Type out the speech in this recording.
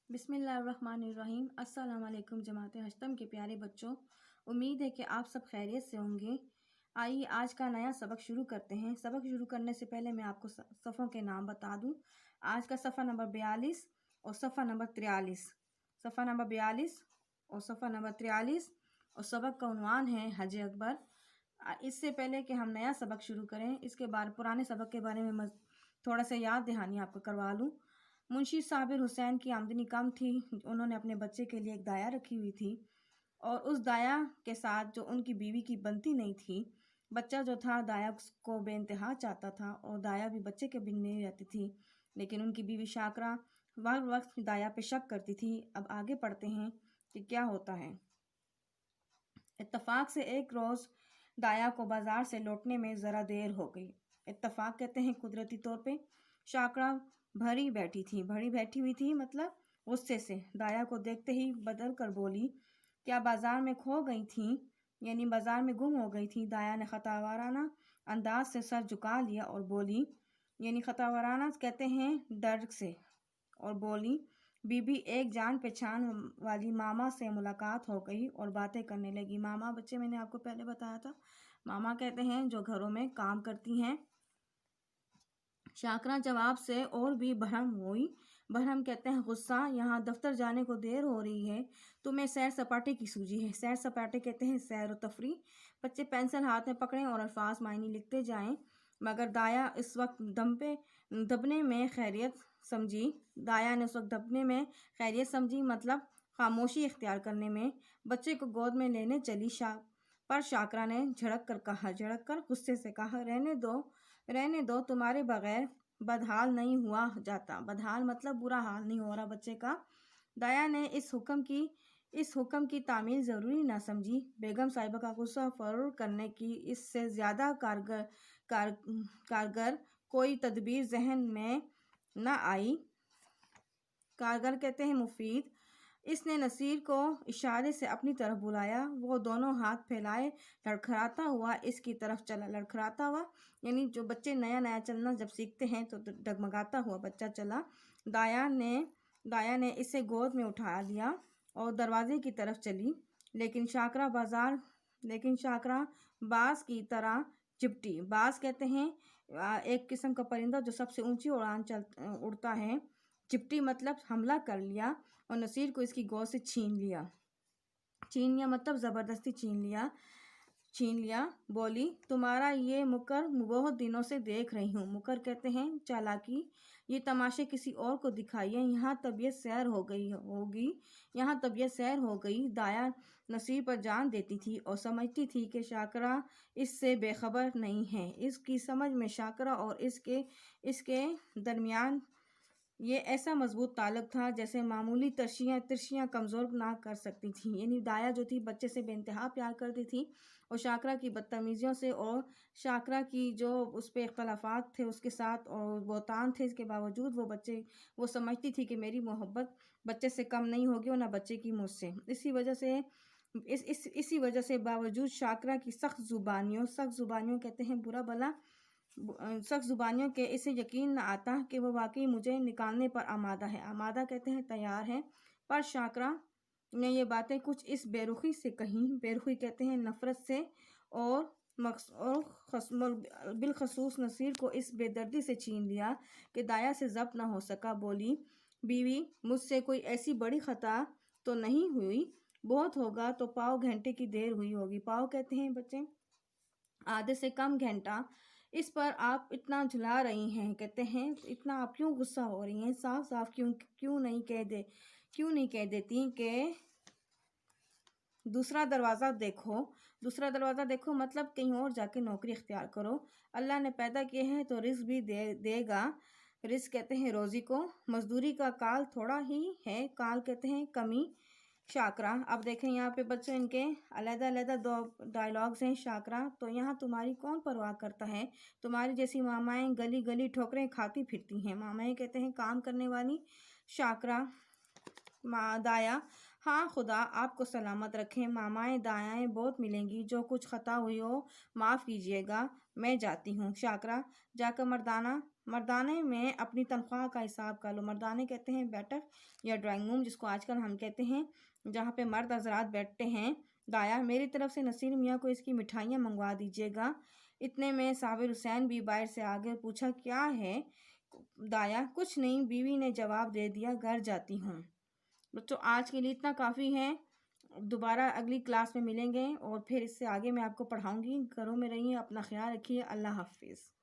बिस्मिल्लाहिर्रहमानिर्रहीम। अस्सलाम वालेकुम जमात हश्तम के प्यारे बच्चों, उम्मीद है कि आप सब खैरियत से होंगे। आइए आज का नया सबक शुरू करते हैं। सबक शुरू करने से पहले मैं आपको सफ़ों के नाम बता दूं। आज का सफ़ा नंबर 42 और सफ़ा नंबर 43, सफ़ा नंबर 42 और सफ़ा नंबर 43 और सबक का उन्वान है हज अकबर। इससे पहले कि हम नया सबक शुरू करें, इसके बाद पुराने सबक के बारे में थोड़ा सा याद दहानी आपको करवा लूँ। मुंशी साबिर हुसैन की आमदनी कम थी। उन्होंने अपने बच्चे के लिए एक दाया रखी हुई थी और उस दाया के साथ जो उनकी बीवी की बनती नहीं थी, बच्चा जो था दाया को बेइंतहा चाहता था और दाया भी बच्चे के बिन नहीं रहती थी। लेकिन उनकी बीवी शाकरा हर वक्त दाया पे शक करती थी। अब आगे पढ़ते हैं कि क्या होता है। इत्तफाक से एक रोज़ दाया को बाजार से लौटने में ज़रा देर हो गई। इत्तफाक कहते हैं कुदरती तौर पे। शाकरा भरी बैठी हुई थी, मतलब गुस्से से। दाया को देखते ही बदल कर बोली, क्या बाजार में खो गई थी, यानी बाजार में गुम हो गई थी। दाया ने खतावाराना अंदाज से सर झुका लिया और बोली, यानी खतावाराना कहते हैं डर से, और बोली, बीबी एक जान पहचान वाली मामा से मुलाकात हो गई और बातें करने लगी। मामा बच्चे मैंने आपको पहले बताया था, मामा कहते हैं जो घरों में काम करती हैं। शाकरा जवाब से और भी बहम हुई। बहम कहते हैं गुस्सा। यहाँ दफ्तर जाने को देर हो रही है, तुम्हें सैर सपाटे की सूझी है। सैर सपाटे कहते हैं सैर व तफरी। बच्चे पेंसिल हाथ में पकड़ें और अल्फाज मायने लिखते जाएं। मगर दाया इस वक्त दबने में खैरियत समझी। दाया ने उस वक्त दबने में खैरियत समझी, मतलब खामोशी इख्तियार करने में। बच्चे को गोद में लेने चली पर शाकरा ने झड़क कर गुस्से से कहा, रहने दो, तुम्हारे बगैर बदहाल नहीं हुआ जाता। बदहाल मतलब बुरा हाल नहीं हो रहा बच्चे का। दाया ने इस हुक्म की तामील ज़रूरी ना समझी। बेगम साहिबा का गुस्सा फरूर करने की इससे ज़्यादा कारगर कोई तदबीर जहन में न आई। कारगर कहते हैं मुफीद। इसने नसीर को इशारे से अपनी तरफ बुलाया। वो दोनों हाथ फैलाए लड़खड़ाता हुआ इसकी तरफ चला। लड़खड़ाता हुआ यानी जो बच्चे नया नया चलना जब सीखते हैं तो डगमगाता हुआ बच्चा चला। दाया ने इसे गोद में उठा लिया और दरवाजे की तरफ चली। लेकिन शाकरा बाज की तरह चिपटी। बाज कहते हैं एक किस्म का परिंदा जो सबसे ऊंची उड़ान उड़ता है। चिपटी मतलब हमला कर लिया और नसीर को इसकी गोद से छीन लिया मतलब ज़बरदस्ती छीन लिया। बोली, तुम्हारा ये मुकर बहुत दिनों से देख रही हूँ। मुकर कहते हैं चालाकी। ये तमाशे किसी और को दिखाइए, यहाँ तबीयत सैर हो गई। दाया नसीर पर जान देती थी और समझती थी कि शाकरा इससे बेखबर नहीं है। इसकी समझ में शाकरा और इसके दरमियान ये ऐसा मजबूत ताल्लुक था जैसे मामूली तिरछियाँ कमज़ोर ना कर सकती थी। यानी दाया जो थी बच्चे से बेइंतहा प्यार करती थी और शाकरा की बदतमीज़ियों से और शाकरा की जो उस पर इख्तलाफात थे उसके साथ और बोतान थे, इसके बावजूद वो समझती थी कि मेरी मोहब्बत बच्चे से कम नहीं होगी और ना बच्चे की मुझसे। इसी वजह से बावजूद शाकरा की सख्त ज़ुबानियों कहते हैं बुरा भला, सख्त ज़ुबानियों के इसे यकीन न आता कि वो वाकई मुझे निकालने पर आमादा है। आमादा कहते हैं तैयार है। पर शाकरा ने ये बातें कुछ इस बेरुखी से कहीं। बेरुखी कहते हैं नफ़रत से और बिलखसूस नसीर को इस बेदर्दी से छीन लिया कि दाया से ज़ब्त न हो सका। बोली, बीवी मुझसे कोई ऐसी बड़ी ख़ता तो नहीं हुई, बहुत होगा तो पाव घंटे की देर हुई होगी। पाव कहते हैं बच्चे आधे से कम घंटा। इस पर आप इतना झुला रही हैं, कहते हैं इतना आप क्यों गुस्सा हो रही हैं, साफ साफ क्यों नहीं कह देती कि दूसरा दरवाज़ा देखो, मतलब कहीं और जाके नौकरी इख्तियार करो। अल्लाह ने पैदा किए हैं तो रिस्क भी देगा। रिस्क कहते हैं रोज़ी को। मजदूरी का काल थोड़ा ही है, काल कहते हैं कमी। शाकरा, अब देखें यहाँ पे बच्चों इनके अलग-अलग दो डायलॉग्स हैं। शाकरा, तो यहाँ तुम्हारी कौन परवाह करता है, तुम्हारी जैसी मामाएं गली गली ठोकरें खाती फिरती हैं। मामाएं कहते हैं काम करने वाली। शाकरा, दाया, ہاں خدا آپ کو سلامت رکھیں، مامائیں دایائیں بہت ملیں گی، جو کچھ خطا ہوئی ہو معاف کیجیے گا، میں جاتی ہوں۔ شاکرہ جا کر مردانے میں اپنی تنخواہ کا حساب کر لو۔ مردانے کہتے ہیں بیٹھک یا ڈرائنگ روم، جس کو آج کل ہم کہتے ہیں، جہاں پہ مرد حضرات بیٹھتے ہیں۔ دایا میری طرف سے نصیر میاں کو اس کی مٹھائیاں منگوا دیجیے گا۔ اتنے میں صابر حسین بھی باہر سے آگے پوچھا، کیا ہے دایا؟ کچھ نہیں، بیوی نے جواب دے دیا، گھر جاتی ہوں۔ بچوں آج کے لیے اتنا کافی ہے، دوبارہ اگلی کلاس میں ملیں گے اور پھر اس سے آگے میں آپ کو پڑھاؤں گی۔ گھروں میں رہیے، اپنا خیال رکھیے، اللہ حافظ۔